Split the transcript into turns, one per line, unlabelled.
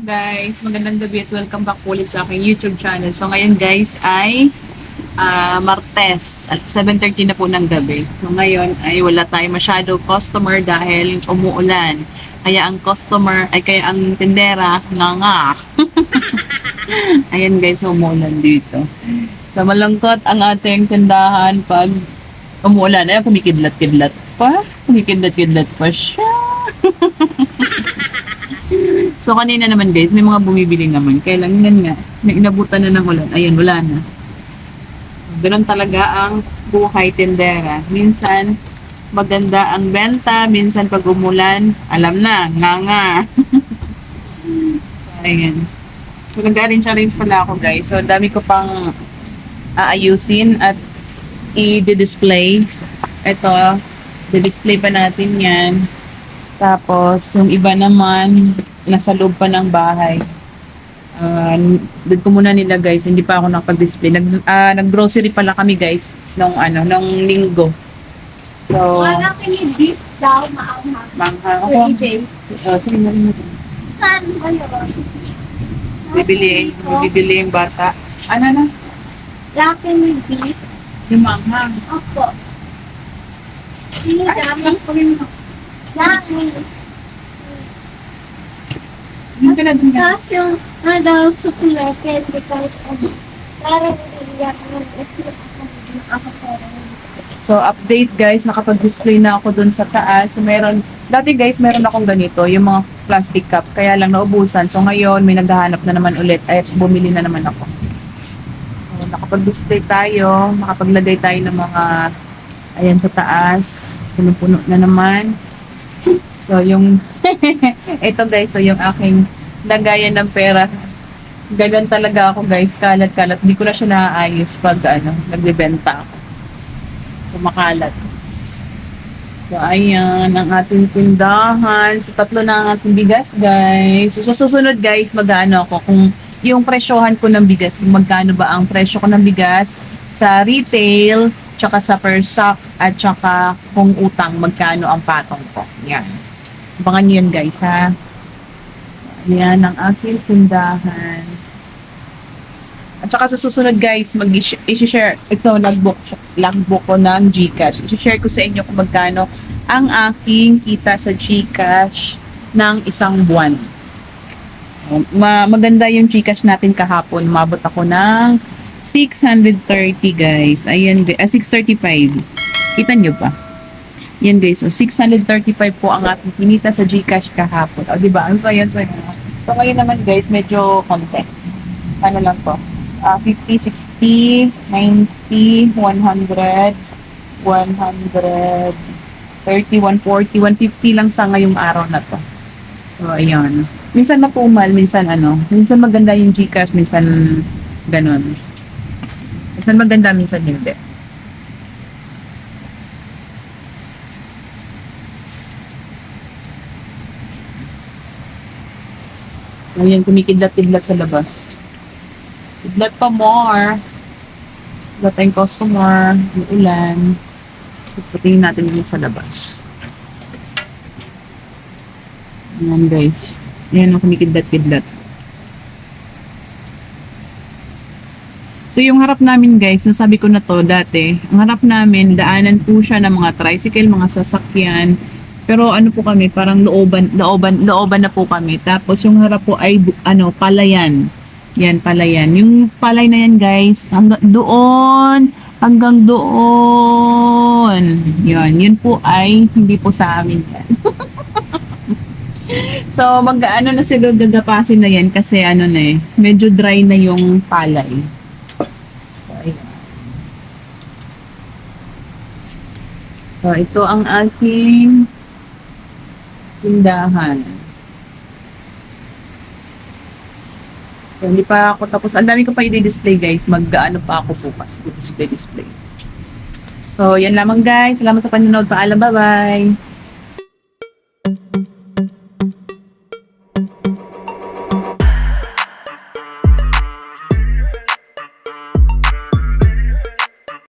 Guys, magandang gabi at welcome back po ulit sa aking YouTube channel. So ngayon guys ay Martes at 7:30 na po ng gabi. So ngayon ay wala tayong masyado customer dahil umuulan. Kaya ang tindera nga. Ayan guys, umuulan dito. So malungkot ang ating tindahan pag umuulan. Ayan, kumikidlat-kidlat pa. Kumikidlat-kidlat pa siya. So, kanina naman guys, may mga bumibili naman. Kaya lang yan nga, may inabutan na ng ulan. Ayun, wala na. So, ganun talaga ang buhay tindera. Minsan, maganda ang benta. Minsan, pag umulan, alam na, nga. So, ayan. So, nag-arrange pala ako guys. So, dami ko pang aayusin at i-display. Ito, i-display pa natin yan. Tapos, yung iba naman, nasa loob pa ng bahay. Doon ko muna nila guys, hindi pa ako nakapag-display. Nag-grocery pala kami guys, nung linggo. So,
Wala kami beef daw, maanghang.
manghang
Kuya
ako.
EJ.
Sige na rin natin.
Saan kayo?
Bibili yung bata. Ano na?
Laki may beef.
Yung manghang.
Opo. Sino dami? Laki.
Yung ka na dun ka.
Tapos yung daw sukulete, because parang iiyak ng ako parang.
So, update guys, nakapag-display na ako dun sa taas. So, dati guys, meron akong ganito, yung mga plastic cup, kaya lang naubusan. So, ngayon, may naghahanap na naman ulit, ay bumili na naman ako. So, nakapag-display tayo, nakapaglagay tayo ng mga, ayan sa taas, puno-puno na naman. So, ito guys, so yung aking lagayan ng pera, ganun talaga ako guys, kalat-kalat, hindi ko na siya naaayos pag, nagbebenta ako. So, makalat. So, ayan, ang ating tindahan. So, 3 na ang ating bigas, guys. So, sa susunod, guys, mag-ano ako kung yung presyohan ko ng bigas, kung magkano ba ang presyo ko ng bigas sa retail, tsaka sa per sack, at tsaka kung utang, magkano ang patong ko. Yan. Abangan nyo yan, guys, ha? So, ayan ang aking tindahan. At saka sa susunod guys, i-share ito, logbook ko ng GCash. I-share ko sa inyo kung magkano ang aking kita sa GCash ng isang buwan. Maganda yung GCash natin kahapon. Umabot ako ng 630 guys. Ayan, 635. Kita nyo ba? Yan guys, so 635 po ang ating kinita sa GCash kahapon. O diba, ang saya-saya. So ngayon naman guys, medyo konti. Ano lang po? 50, 60, 90, 100, 130, 140, 150 lang sa ngayong araw na to. So, ayan. Minsan mapumal, minsan minsan maganda yung GCash, minsan ganun. Minsan maganda, minsan hindi. So, ayan, kumikidlat-kidlat sa labas. Kidlat pa more. Wala tayong customer. Yung ulan. Puputingin natin yung sa labas. Ayan guys. Ayan ang kumikidlat-kidlat. So yung harap namin guys, nasabi ko na to dati. Ang harap namin, daanan po siya ng mga tricycle, mga sasakyan. Pero ano po kami, parang looban na po kami. Tapos yung harap po ay palayan. Yan, palayan. Yung palay na yan, guys, hanggang doon. Yun po ay hindi po sa amin yan. So, na sila gagapasin na yan kasi medyo dry na yung palay. So, ayan. So, ito ang aking tindahan. So, hindi pa ako tapos. Ang dami ko pa i-display guys. Mag-ano pa ako bukas. Display. So, yan lamang guys. Salamat sa panonood. Paalam. Bye-bye.